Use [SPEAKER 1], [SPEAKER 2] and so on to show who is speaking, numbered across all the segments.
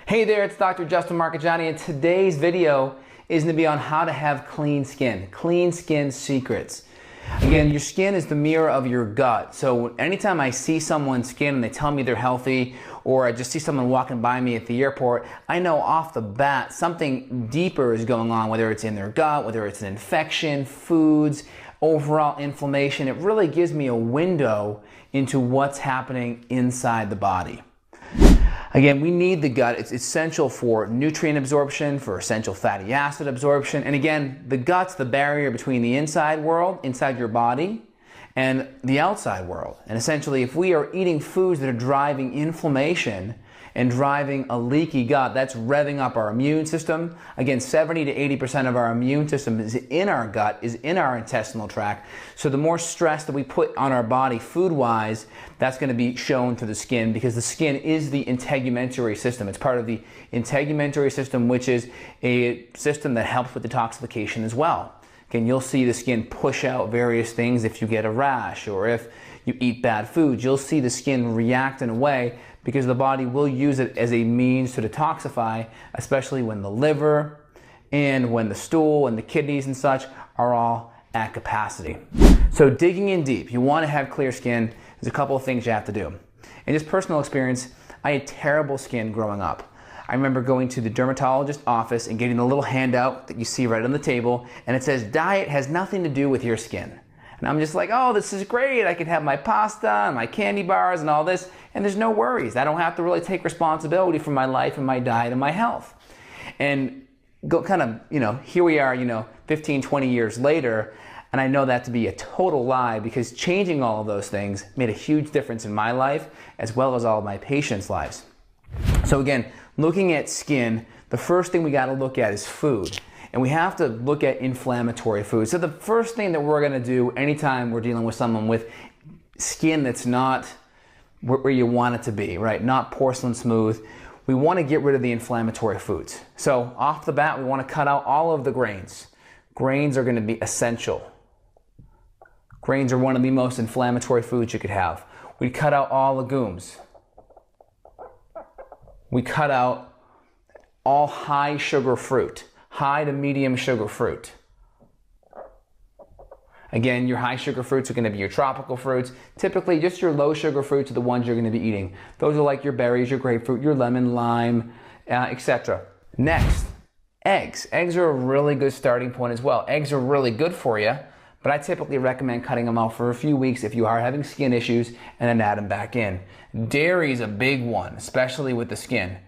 [SPEAKER 1] Hey there, it's Dr. Justin Marcagiani, and today's video is going to be on how to have clean skin secrets. Again, your skin is the mirror of your gut. So anytime I see someone's skin and they tell me they're healthy, or I just see someone walking by me at the airport, I know off the bat something deeper is going on, whether it's in their gut, whether it's an infection, foods, overall inflammation. It really gives me a window into what's happening inside the body. Again, we need the gut. It's essential for nutrient absorption, for essential fatty acid absorption. And again, the gut's the barrier between the inside world, inside your body, and the outside world. And essentially, if we are eating foods that are driving inflammation and driving a leaky gut, that's revving up our immune system. Again, 70 to 80% of our immune system is in our gut, is in our intestinal tract. So the more stress that we put on our body food-wise, that's going to be shown through the skin, because the skin is the integumentary system. It's part of the integumentary system, which is a system that helps with detoxification as well. Again, you'll see the skin push out various things if you get a rash or if you eat bad foods. You'll see the skin react in a way because the body will use it as a means to detoxify, especially when the liver and when the stool and the kidneys and such are all at capacity. So digging in deep, you want to have clear skin. There's a couple of things you have to do. In just personal experience, I had terrible skin growing up. I remember going to the dermatologist's office and getting a little handout that you see right on the table, and it says, diet has nothing to do with your skin. And I'm just like, oh, this is great. I can have my pasta and my candy bars and all this, and there's no worries. I don't have to really take responsibility for my life and my diet and my health. And here we are, 15, 20 years later, and I know that to be a total lie, because changing all of those things made a huge difference in my life as well as all of my patients' lives. So again, looking at skin, the first thing we got to look at is food. And we have to look at inflammatory foods. So the first thing that we're going to do anytime we're dealing with someone with skin that's not where you want it to be, right? Not porcelain smooth. We want to get rid of the inflammatory foods. So off the bat, we want to cut out all of the grains. Grains are going to be essential. Grains are one of the most inflammatory foods you could have. We cut out all legumes. We cut out all high sugar fruit. High to medium sugar fruit. Again, your high sugar fruits are going to be your tropical fruits. Typically, just your low sugar fruits are the ones you're going to be eating. Those are like your berries, your grapefruit, your lemon, lime, etc. Next, eggs. Eggs are a really good starting point as well. Eggs are really good for you, but I typically recommend cutting them out for a few weeks if you are having skin issues, and then add them back in. Dairy is a big one, especially with the skin.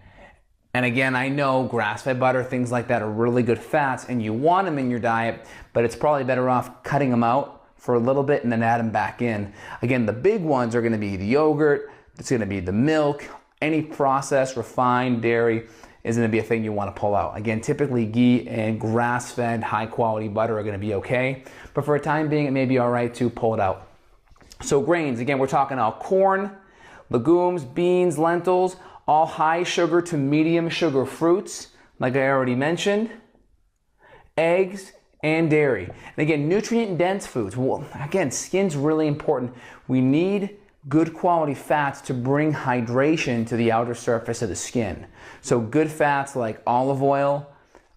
[SPEAKER 1] And again, I know grass-fed butter, things like that are really good fats, and you want them in your diet, but it's probably better off cutting them out for a little bit and then add them back in. Again, the big ones are going to be the yogurt, it's going to be the milk, any processed, refined dairy is going to be a thing you want to pull out. Again, typically ghee and grass-fed, high-quality butter are going to be okay, but for a time being, it may be all right to pull it out. So grains, again, we're talking about corn, legumes, beans, lentils, all high sugar to medium sugar fruits, like I already mentioned, eggs, and dairy. And again, nutrient-dense foods. Well, again, skin's really important. We need good quality fats to bring hydration to the outer surface of the skin. So good fats like olive oil,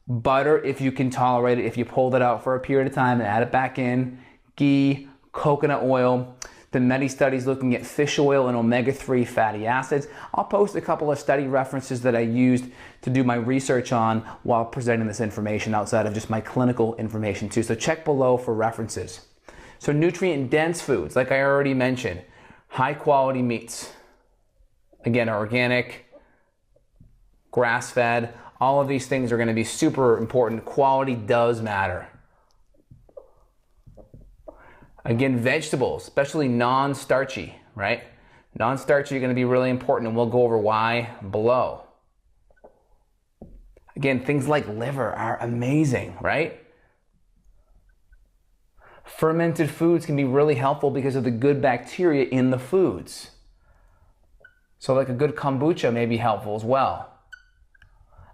[SPEAKER 1] butter if you can tolerate it, if you pulled it out for a period of time and add it back in, ghee, coconut oil. The many studies looking at fish oil and omega-3 fatty acids. I'll post a couple of study references that I used to do my research on while presenting this information outside of just my clinical information too. So check below for references. So nutrient-dense foods, like I already mentioned, high-quality meats. Again, organic, grass-fed, all of these things are going to be super important. Quality does matter. Again, vegetables, especially non-starchy, right? Non-starchy are going to be really important, and we'll go over why below. Again, things like liver are amazing, right? Fermented foods can be really helpful because of the good bacteria in the foods. So like a good kombucha may be helpful as well.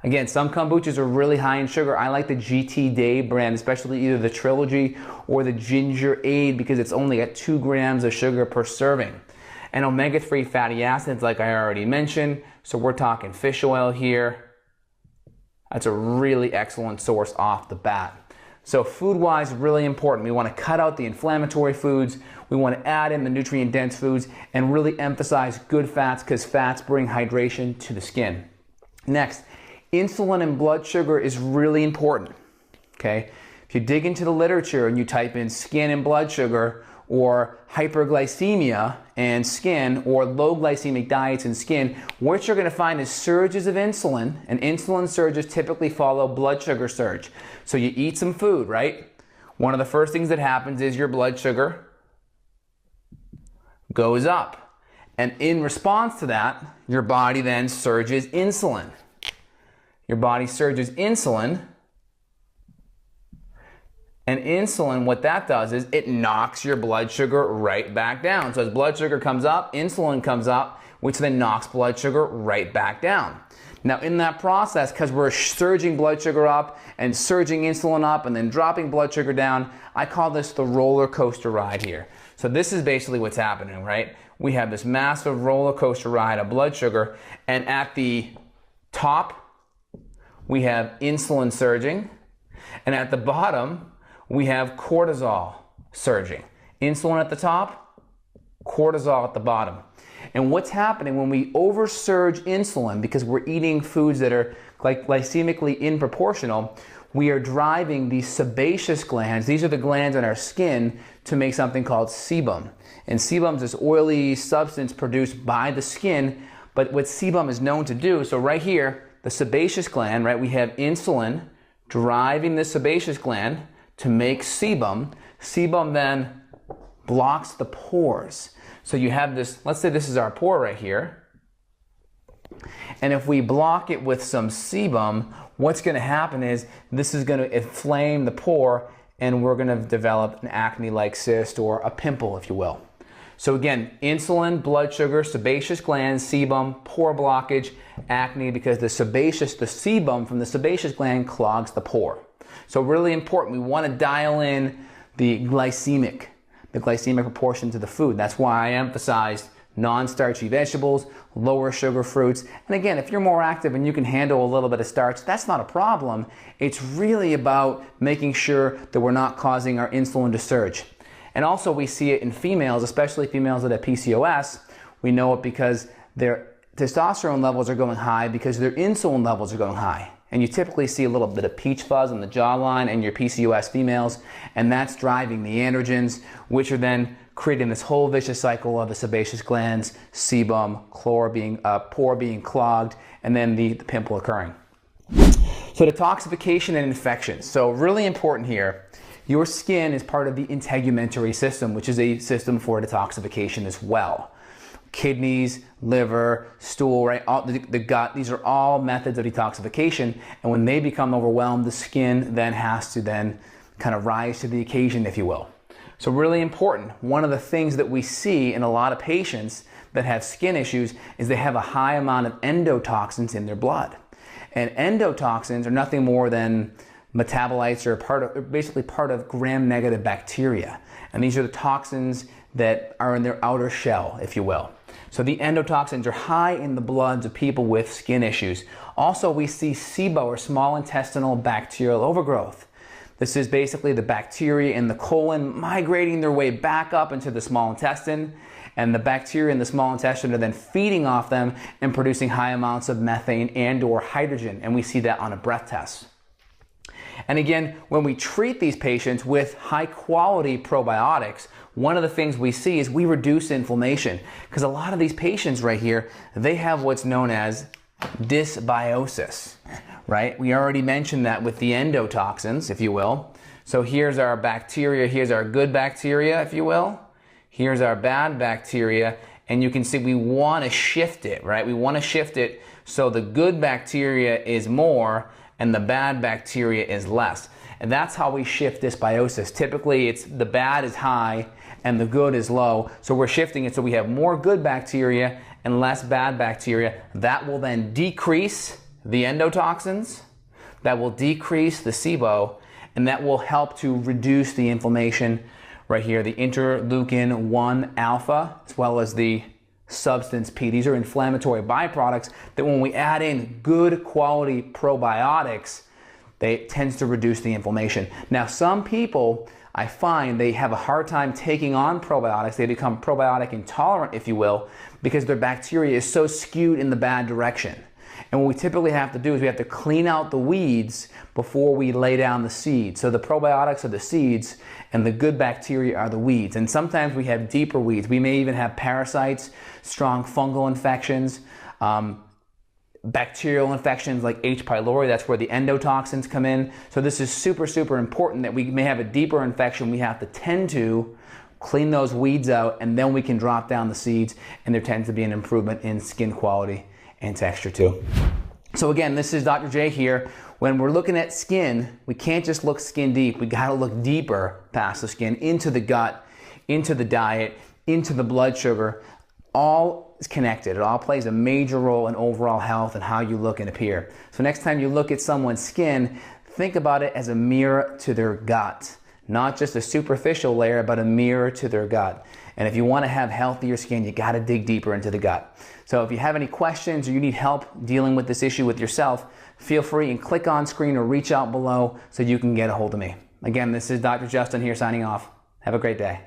[SPEAKER 1] Again, some kombuchas are really high in sugar. I like the GT Day brand, especially either the Trilogy or the Ginger Aid, because it's only at 2 grams of sugar per serving. And omega-3 fatty acids, like I already mentioned, So we're talking fish oil here. That's a really excellent source off the bat. So food-wise, really important. We want to cut out the inflammatory foods. We want to add in the nutrient-dense foods and really emphasize good fats because fats bring hydration to the skin. Next, insulin and blood sugar is really important, okay? If you dig into the literature and you type in skin and blood sugar or hyperglycemia and skin or low glycemic diets and skin, what you're going to find is surges of insulin, and insulin surges typically follow blood sugar surge. So you eat some food, right? One of the first things that happens is your blood sugar goes up. And in response to that, your body then surges insulin. Your body surges insulin. And insulin, what that does is it knocks your blood sugar right back down. So as blood sugar comes up, insulin comes up, which then knocks blood sugar right back down. Now in that process, because we're surging blood sugar up and surging insulin up and then dropping blood sugar down, I call this the roller coaster ride here. So this is basically what's happening, right? We have this massive roller coaster ride of blood sugar, and at the top, we have insulin surging, and at the bottom, we have cortisol surging. Insulin at the top, cortisol at the bottom. And what's happening when we oversurge insulin, because we're eating foods that are glycemically inproportional, we are driving these sebaceous glands, these are the glands in our skin, to make something called sebum. And sebum is this oily substance produced by the skin, but what sebum is known to do, so right here, the sebaceous gland, right, we have insulin driving the sebaceous gland to make sebum. Sebum then blocks the pores. So you have this, let's say this is our pore right here. And if we block it with some sebum, what's going to happen is this is going to inflame the pore and we're going to develop an acne-like cyst or a pimple, if you will. So again, insulin, blood sugar, sebaceous glands, sebum, pore blockage, acne, because the sebum from the sebaceous gland clogs the pore. So really important, we want to dial in the glycemic proportion to the food. That's why I emphasized non-starchy vegetables, lower sugar fruits. And again, if you're more active and you can handle a little bit of starch, that's not a problem. It's really about making sure that we're not causing our insulin to surge. And also we see it in females, especially females that have PCOS. We know it because their testosterone levels are going high because their insulin levels are going high. And you typically see a little bit of peach fuzz on the jawline in your PCOS females, and that's driving the androgens, which are then creating this whole vicious cycle of the sebaceous glands, sebum, pore being clogged, and then the pimple occurring. So detoxification and infections. So really important here, your skin is part of the integumentary system, which is a system for detoxification as well. Kidneys, liver, stool, right? The gut, these are all methods of detoxification. And when they become overwhelmed, the skin then has to kind of rise to the occasion, if you will. So really important. One of the things that we see in a lot of patients that have skin issues is they have a high amount of endotoxins in their blood. And endotoxins are nothing more than metabolites or basically part of gram-negative bacteria. And these are the toxins that are in their outer shell, if you will. So the endotoxins are high in the bloods of people with skin issues. Also, we see SIBO, or small intestinal bacterial overgrowth. This is basically the bacteria in the colon migrating their way back up into the small intestine, and the bacteria in the small intestine are then feeding off them and producing high amounts of methane and or hydrogen, and we see that on a breath test. And again, when we treat these patients with high quality probiotics, one of the things we see is we reduce inflammation, because a lot of these patients right here, they have what's known as dysbiosis, right? We already mentioned that with the endotoxins, if you will. So here's our bacteria, here's our good bacteria, if you will. Here's our bad bacteria, and you can see we want to shift it, right? We want to shift it so the good bacteria is more and the bad bacteria is less. And that's how we shift dysbiosis. Typically, it's the bad is high and the good is low. So we're shifting it so we have more good bacteria and less bad bacteria. That will then decrease the endotoxins, that will decrease the SIBO, and that will help to reduce the inflammation right here, the interleukin 1 alpha, as well as the substance P. These are inflammatory byproducts that when we add in good quality probiotics, it tends to reduce the inflammation. Now, some people, I find they have a hard time taking on probiotics. They become probiotic intolerant, if you will, because their bacteria is so skewed in the bad direction. And what we typically have to do is we have to clean out the weeds before we lay down the seeds. So the probiotics are the seeds and the good bacteria are the weeds. And sometimes we have deeper weeds. We may even have parasites, strong fungal infections, bacterial infections like H. pylori. That's where the endotoxins come in. So this is super, super important that we may have a deeper infection we have to tend to, clean those weeds out, and then we can drop down the seeds, and there tends to be an improvement in skin quality and texture too. So again, this is Dr. J here. When we're looking at skin, we can't just look skin deep. We gotta look deeper past the skin, into the gut, into the diet, into the blood sugar. All is connected. It all plays a major role in overall health and how you look and appear. So next time you look at someone's skin, think about it as a mirror to their gut. Not just a superficial layer, but a mirror to their gut. And if you want to have healthier skin, you got to dig deeper into the gut. So if you have any questions or you need help dealing with this issue with yourself, feel free and click on screen or reach out below so you can get a hold of me. Again, this is Dr. Justin here signing off. Have a great day.